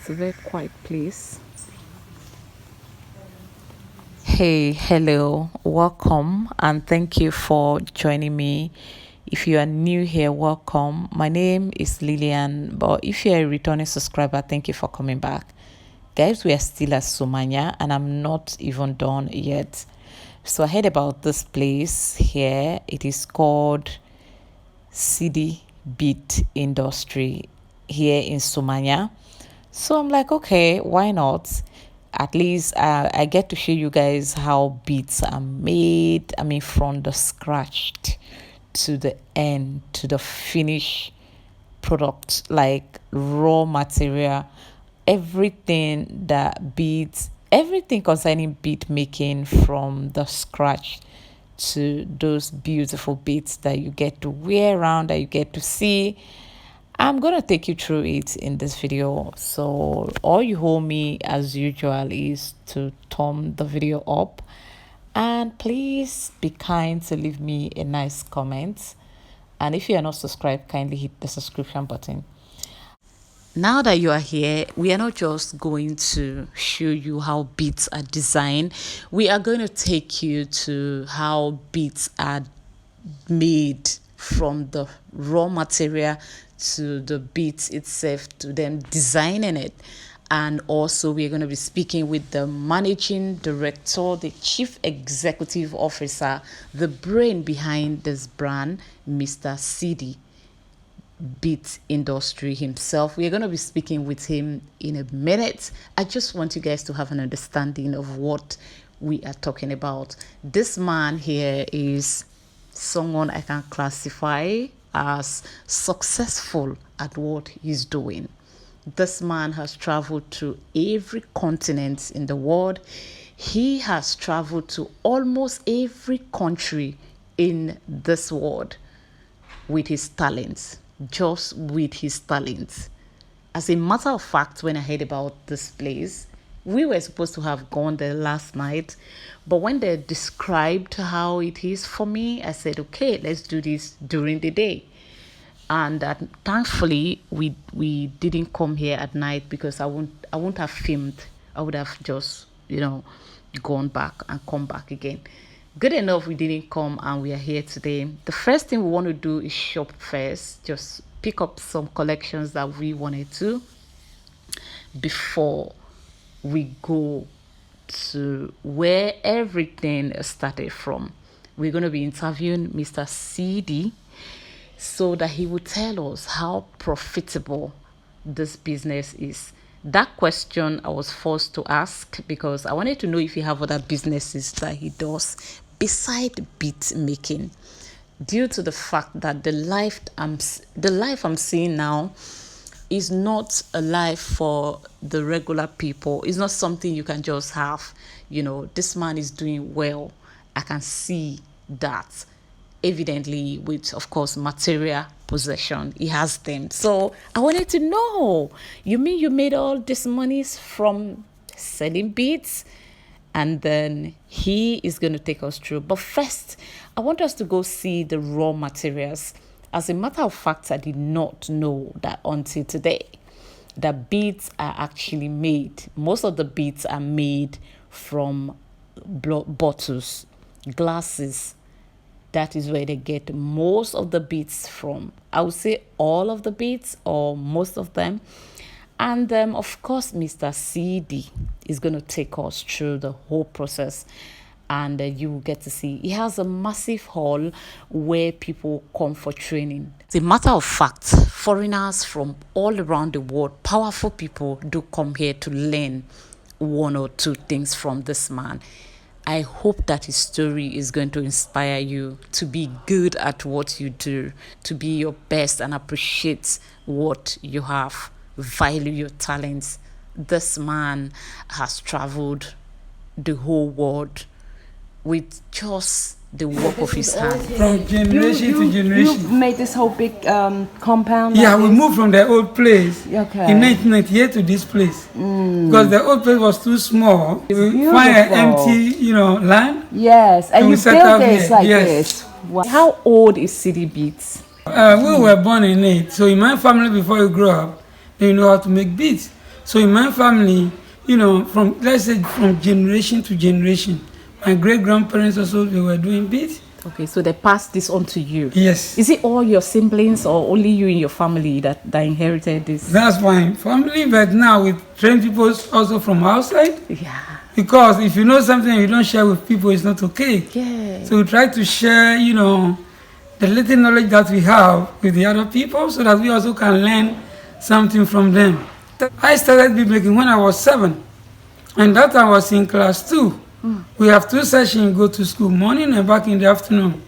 It's a very quiet place. Hey, hello, welcome, and thank you for joining me. If you are new here, welcome. My name is Lillian, but if you're a returning subscriber, thank you for coming back. Guys, we are still at Sumanya, and I'm not even done yet. So I heard about this place here. It is called CD Bead Industry here in Sumanya. So I'm like, okay, why not? At least I get to show you guys how beads are made. I mean, from the scratch to the end, to the finished product, like raw material, everything that beads, everything concerning bead making from the scratch to those beautiful beads that you get to wear around, that you get to see. I'm gonna take you through it in this video. So all you hold me as usual is to thumb the video up, and please be kind to leave me a nice comment. And if you are not subscribed, kindly hit the subscription button. Now that you are here, we are not just going to show you how beads are designed. We are going to take you to how beads are made, from the raw material to the beads itself, to them designing it. And also we're going to be speaking with the managing director, the chief executive officer, the brain behind this brand, Mr. CD Bead Industry himself. We're going to be speaking with him in a minute. I just want you guys to have an understanding of what we are talking about. This man here is someone I can classify as successful at what he's doing. This man has traveled to every continent in the world. He has traveled to almost every country in this world with his talents, just with his talents. As a matter of fact, when I heard about this place, we were supposed to have gone there last night, but when they described how it is for me, I said, okay, let's do this during the day. And thankfully, we didn't come here at night, because I won't have filmed. I would have just gone back and come back again. Good enough, we didn't come, and we are here today. The first thing we want to do is shop first, just pick up some collections that we wanted to before we go to where everything started from. We're going to be interviewing Mr. CD so that he will tell us how profitable this business is. That question I was forced to ask, because I wanted to know if he have other businesses that he does beside bead making, due to the fact that the life I'm seeing now is not a life for the regular people. It's not something you can just have. This man is doing well. I can see that evidently, with, of course, material possession. He has them. So I wanted to know, you mean you made all this money from selling beads? And then he is going to take us through. But first, I want us to go see the raw materials. As a matter of fact, I did not know that until today, that beads are actually made. Most of the beads are made from bottles, glasses. That is where they get most of the beads from. I would say all of the beads, or most of them. And of course, Mr. CD is going to take us through the whole process, and you will get to see he has a massive hall where people come for training. As a matter of fact, foreigners from all around the world, powerful people, do come here to learn one or two things from this man. I hope that his story is going to inspire you to be good at what you do, to be your best and appreciate what you have. Value your talents. This man has traveled the whole world with just the work of his hand. From generation to generation. You've made this whole big compound? Yeah, we moved from the old place in 1998 to this place. Because the old place was too small. We find an empty, land. Yes, and you built this like this. Wow. How old is CD Beads? We were born in it. So in my family, before you grow up, you know how to make beads. So in my family, you know, from, let's say, from generation to generation, my great-grandparents also, they were doing beads. Okay, so they passed this on to you. Yes. Is it all your siblings or only you in your family that inherited this? That's my family, but now we train people also from outside. Yeah. Because if you know something and you don't share with people, it's not okay. Yeah. So we try to share, you know, the little knowledge that we have with the other people so that we also can learn something from them. I started bead making when I was 7, and that I was in class 2. We have 2 sessions, go to school, morning and back in the afternoon.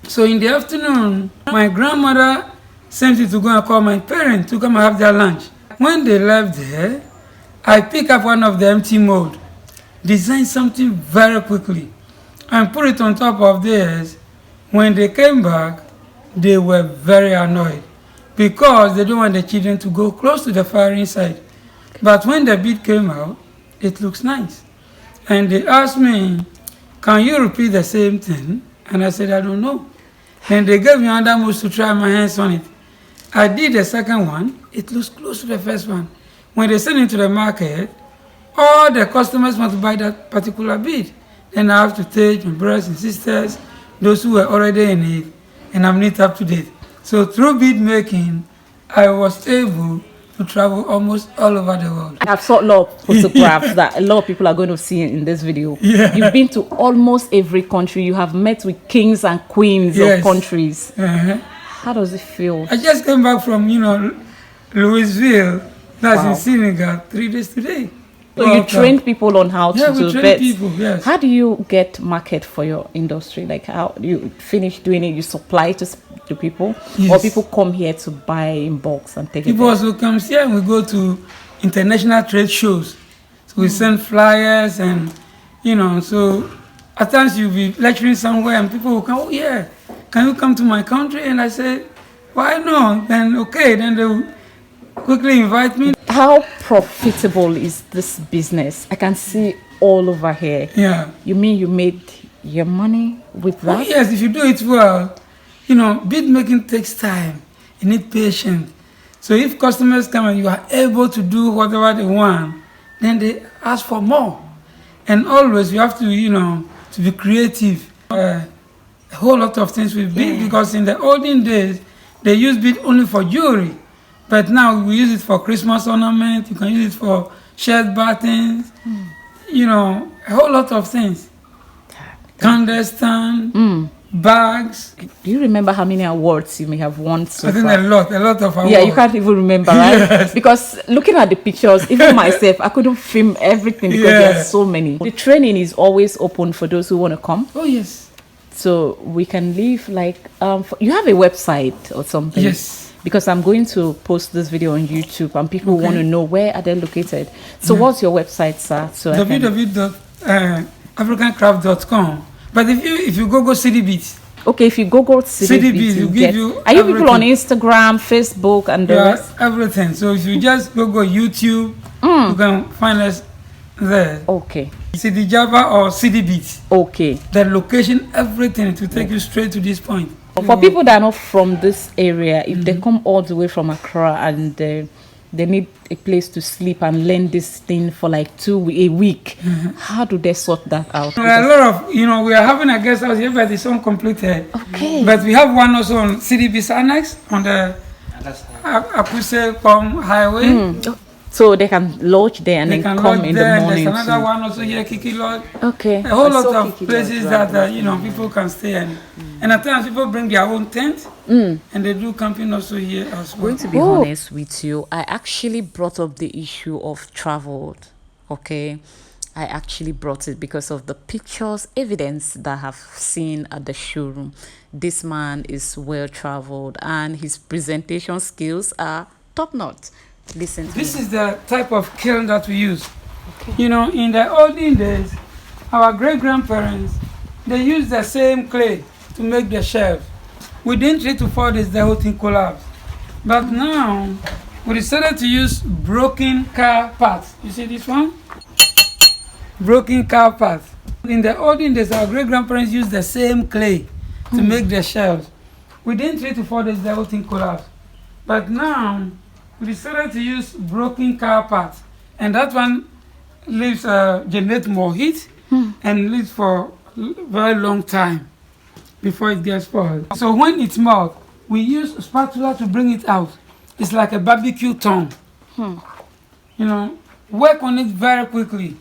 So in the afternoon, my grandmother sent me to go and call my parents to come and have their lunch. When they left there, I picked up one of the empty mold, designed something very quickly, and put it on top of theirs. When they came back, they were very annoyed because they don't want the children to go close to the firing side. But when the bead came out, it looks nice. And they asked me, can you repeat the same thing? And I said, I don't know. Then they gave me another moves to try my hands on it. I did the second one. It looks close to the first one. When they send it to the market, all the customers want to buy that particular bead. Then I have to take my brothers and sisters, those who were already in it, and I'm not up to date. So through bead making, I was able to travel almost all over the world. I've saw a lot of photographs that a lot of people are going to see in this video. Yeah. You've been to almost every country. You have met with kings and queens of countries. How does it feel? I just came back from, you know, Louisville, that's in Senegal, 3 days today. So you train people on how to do we train beds. people, yes. How do you get market for your industry? Like how do you finish doing it? You supply to people, or people come here to buy in bulks and take people it? People also come here and we go to international trade shows. So we send flyers and, you know, so at times you'll be lecturing somewhere and people will come, oh yeah, can you come to my country? And I say, why not? Then okay, then they will quickly invite me. How profitable is this business? I can see all over here. Yeah. You mean you made your money with that? Oh, yes, if you do it well. You know, bead making takes time. You need patience. So if customers come and you are able to do whatever they want, then they ask for more. And always you have to, you know, to be creative. A whole lot of things with bead because in the olden days, they used bead only for jewelry. But now we use it for Christmas ornament, you can use it for shirt buttons, you know, a whole lot of things. Candle stand, bags. Do you remember how many awards you may have won so I think far? a lot of awards. Yeah, you can't even remember, right? Yes. Because looking at the pictures, even myself, I couldn't film everything because there are so many. The training is always open for those who want to come. Oh, yes. So we can leave like, you have a website or something? Yes. Because I'm going to post this video on YouTube and people want to know where are they located. So what's your website, sir? So www.africancraft.com. But if you go CD Beads. Okay, if you Google CD Beads, you give you are you people on Instagram, Facebook, and the rest? Everything. So if you just go YouTube, you can find us there. Okay. CD Java or CD Beads. Okay. The location, everything to take you straight to this point. For people that are not from this area, if they come all the way from Accra and they need a place to sleep and learn this thing for like a week, how do they sort that out? There are a lot of, you know, we are having a guest house here, but it's uncompleted. Okay. But we have one also on CDB's Annex on the Akuse Highway. So they can lodge there and then come in the morning. There's another one also here, Kiki Lodge. Okay. A whole lot of places that you know, people can stay and at times people bring their own tent and they do camping also here as well. Going to be honest with you, I actually brought up the issue of traveled. Okay. I actually brought it because of the pictures, evidence that I have seen at the showroom. This man is well traveled and his presentation skills are top notch. Listen to this is the type of kiln that we use. Okay. You know, in the olden days, our great-grandparents, they used the same clay to make the shelves. Within 3 to 4 days, the whole thing collapsed. But now, we decided to use broken car parts. You see this one? Broken car parts. In the olden days, our great-grandparents used the same clay to make the shelves. Within 3 to 4 days, the whole thing collapsed. But now, we decided to use broken car parts and that one leaves generate more heat and lives for very long time before it gets spoiled. So when it's melt, we use a spatula to bring it out. It's like a barbecue tongue. You know, work on it very quickly.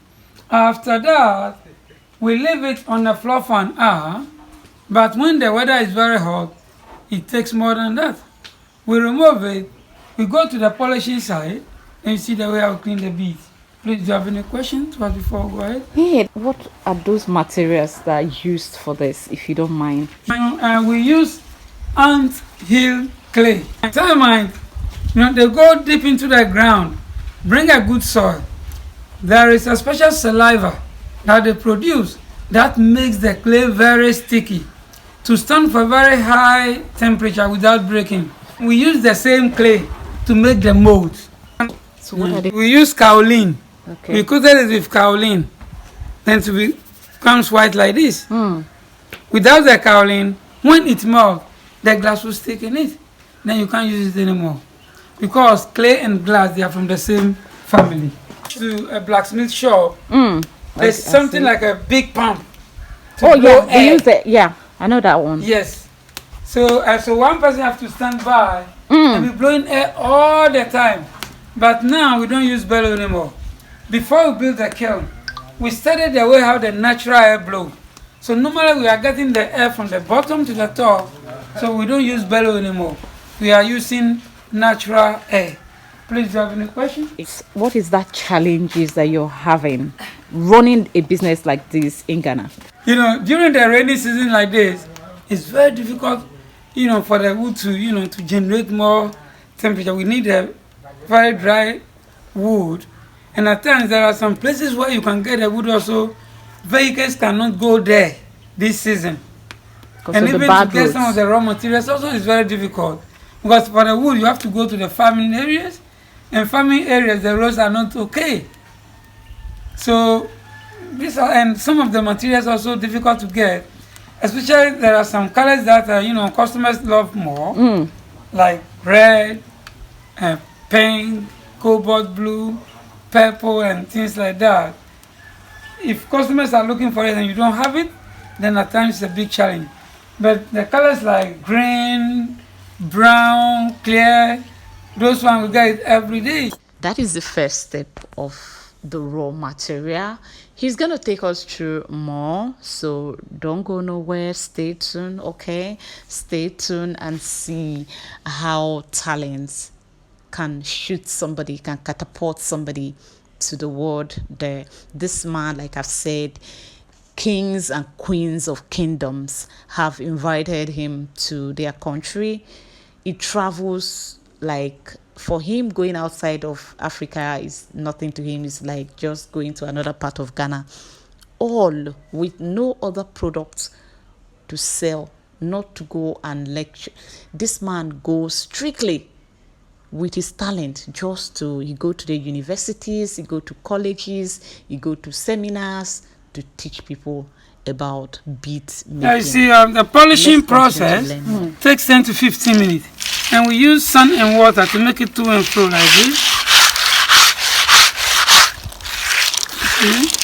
After that, we leave it on the floor for an hour, but when the weather is very hot, it takes more than that. We remove it, we go to the polishing side, and you see the way I will clean the beads. Please, do you have any questions before we go ahead? Yeah, what are those materials that are used for this, if you don't mind? We use ant hill clay. Termite, they go deep into the ground, bring a good soil. There is a special saliva that they produce that makes the clay very sticky to stand for very high temperature without breaking. We use the same clay to make the molds. So what are they? We use kaolin. Okay. We coated it with kaolin. Then it becomes white like this. Without the kaolin, when it melts, the glass will stick in it. Then you can't use it anymore. Because clay and glass, they are from the same family. To a blacksmith shop, there's something like a big pump. Oh yeah, they use it. Yeah, I know that one. Yes. So one person has to stand by and be blowing air all the time. But now we don't use bellow anymore. Before we built the kiln, we studied the way how the natural air blows. So normally we are getting the air from the bottom to the top. So we don't use bellow anymore. We are using natural air. Please, do you have any questions? What is that challenges that you're having running a business like this in Ghana? During the rainy season like this, it's very difficult, for the wood to generate more temperature. We need a very dry wood. And at times there are some places where you can get the wood also. Vehicles cannot go there this season. And even to get some of the raw materials also is very difficult. Because for the wood, you have to go to the farming areas. And farming areas, the roads are not okay. So, and some of the materials are also difficult to get. Especially there are some colors that, customers love more. Like red, pink, cobalt blue, purple, and things like that. If customers are looking for it and you don't have it, then at times it's a big challenge. But the colors like green, brown, clear, those ones we get it every day. That is the first step of the raw material. He's going to take us through more, so don't go nowhere. Stay tuned, okay? Stay tuned and see how talents can shoot somebody, can catapult somebody to the world there. This man, like I've said, kings and queens of kingdoms have invited him to their country. He travels, like, for him, going outside of Africa is nothing to him. It's like just going to another part of Ghana, all with no other products to sell, not to go and lecture. This man goes strictly with his talent. You go to the universities, you go to colleges, you go to seminars to teach people about bead making. You see, the polishing process takes 10 to 15 minutes. And we use sun and water to make it to and fro like this. Okay.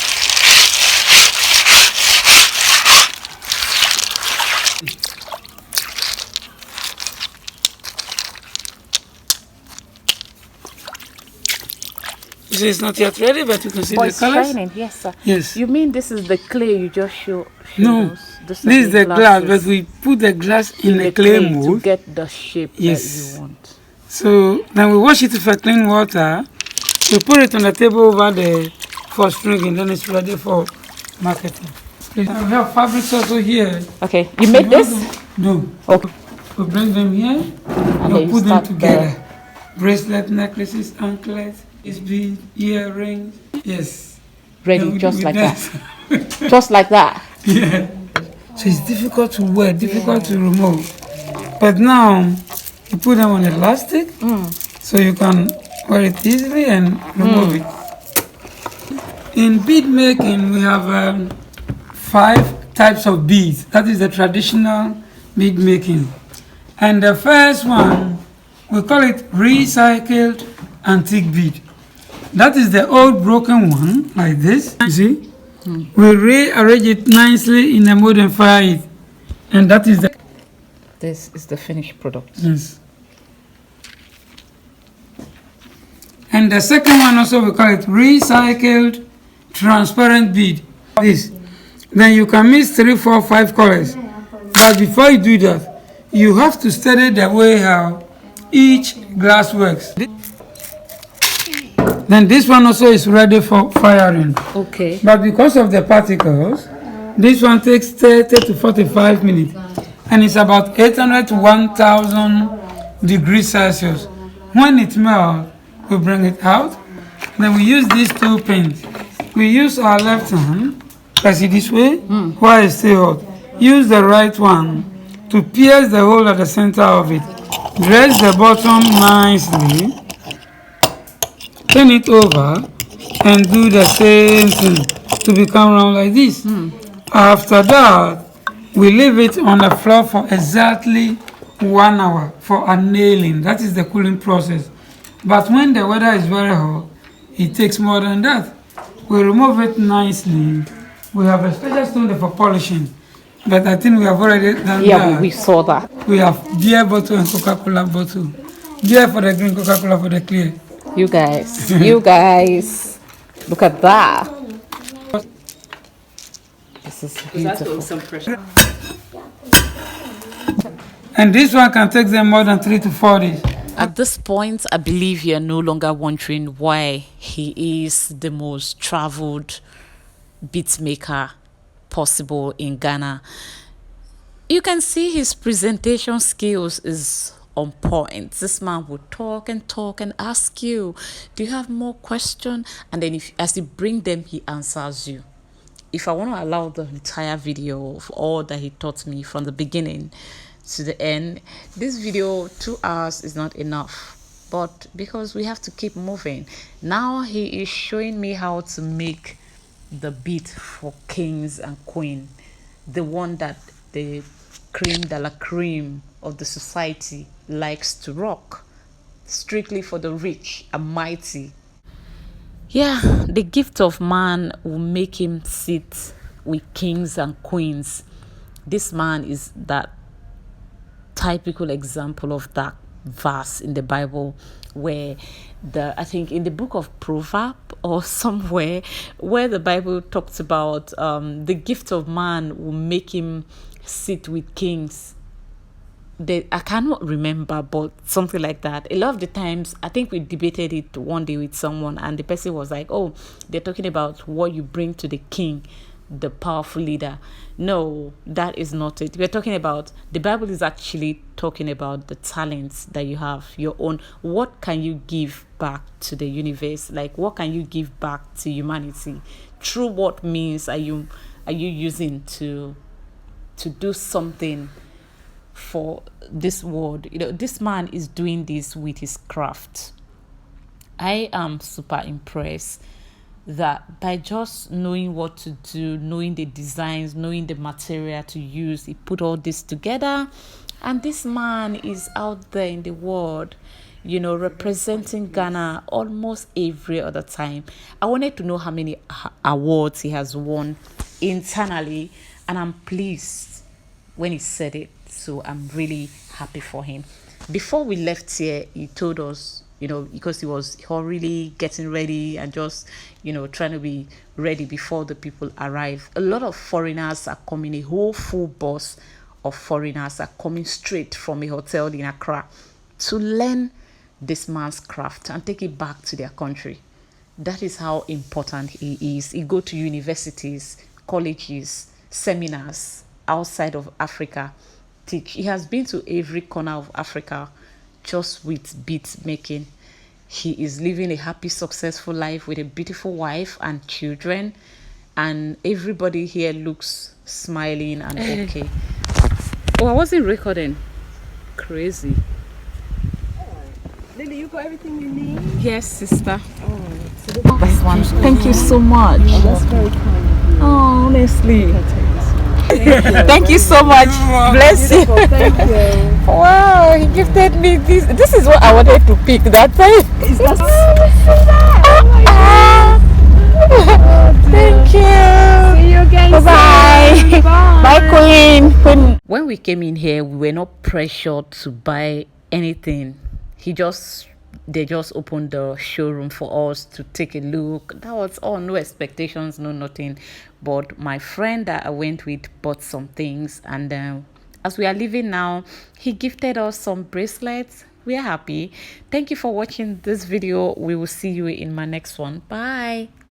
You see, it's not yet ready, but you can see the colors. Shining, yes, sir. Yes. You mean this is the clay you just show No, us? this is the glass, but we put the glass in the clay mold to get the shape that you want. So then we wash it with clean water. We put it on the table over there for stringing, then it's ready for marketing. We have fabrics also here. Okay, you made this? No. Okay. We bring them here and we put them together. Bracelet, necklaces, anklets, beads, earrings. Yes. Ready, just like that. Just like that. Yeah. So it's difficult to wear, difficult to remove. But now you put them on elastic, so you can wear it easily and remove it. In bead making, we have 5 types of beads. That is the traditional bead making. And the first one, we call it recycled antique bead. That is the old broken one, like this. You see? We rearrange it nicely in the mold and fire it. And that is the... This is the finished product. Yes. And the second one also, we call it recycled transparent bead. This. Then you can mix 3, 4, 5 colors. But before you do that, you have to study the way how each glass works. Then this one also is ready for firing. Okay. But because of the particles, this one takes 30 to 45 minutes. And it's about 800 to 1000 degrees Celsius. When it melts, we bring it out. Then we use these 2 pins. We use our left hand, press it this way, while it's still hot. Use the right one to pierce the hole at the center of it. Dress the bottom nicely. Turn it over and do the same thing to become round like this. After that, we leave it on the floor for exactly 1 hour for annealing. That is the cooling process. But when the weather is very hot, it takes more than that. We remove it nicely. We have a special stone there for polishing. But I think we have already done that. Yeah, we saw that. We have beer bottle and Coca-Cola bottle. Beer for the green, Coca-Cola for the clear. You guys, look at that. This is beautiful. And this one can take them more than 3 to 4 days. At this point, I believe you're no longer wondering why he is the most traveled beat maker possible in Ghana. You can see his presentation skills is on point. This man will talk and talk and ask you, do you have more questions? And then as you bring them, he answers you. If I want to allow the entire video of all that he taught me from the beginning to the end, this video 2 hours is not enough, but because we have to keep moving. Now he is showing me how to make the beat for kings and queen, the one that the cream de la cream of the society likes to rock, strictly for the rich and mighty. Yeah, the gift of man will make him sit with kings and queens. This man is that typical example of that verse in the Bible where I think in the book of Proverbs or somewhere where the Bible talks about the gift of man will make him sit with kings. I cannot remember, but something like that. A lot of the times, I think we debated it one day with someone, and the person was like, oh, they're talking about what you bring to the king, the powerful leader. No, that is not it. We're talking about, the Bible is actually talking about the talents that you have, your own. What can you give back to the universe? Like, what can you give back to humanity? Through what means are you using to do something for this world? You know, this man is doing this with his craft. I am super impressed that by just knowing what to do, knowing the designs, knowing the material to use, he put all this together, and this man is out there in the world, you know, representing Ghana almost every other time. I wanted to know how many awards he has won internally, and I'm pleased when he said it. So I'm really happy for him. Before we left here, he told us, you know, because he was really getting ready and just, you know, trying to be ready before the people arrive. A lot of foreigners are coming, a whole full bus of foreigners are coming straight from a hotel in Accra to learn this man's craft and take it back to their country. That is how important he is. He go to universities, colleges, seminars outside of Africa, teach. He has been to every corner of Africa just with beat making. He is living a happy, successful life with a beautiful wife and children, and everybody here looks smiling and okay. Oh, I wasn't recording. Crazy. Lily, you got everything you need? Yes, sister. Oh, That's one. Thank you so much. that's very kind. Oh, honestly. Thank you so much. Bless you. Thank you. Wow, he gifted me this. This is what I wanted to pick that time. Is that? Thank you. See you again. Bye-bye. Bye. Queen. When we came in here, we were not pressured to buy anything. They just opened the showroom for us to take a look. That was all, no expectations, no nothing. But my friend that I went with bought some things, and as we are leaving now, he gifted us some bracelets. We are happy. Thank you for watching this video. We will see you in my next one. Bye.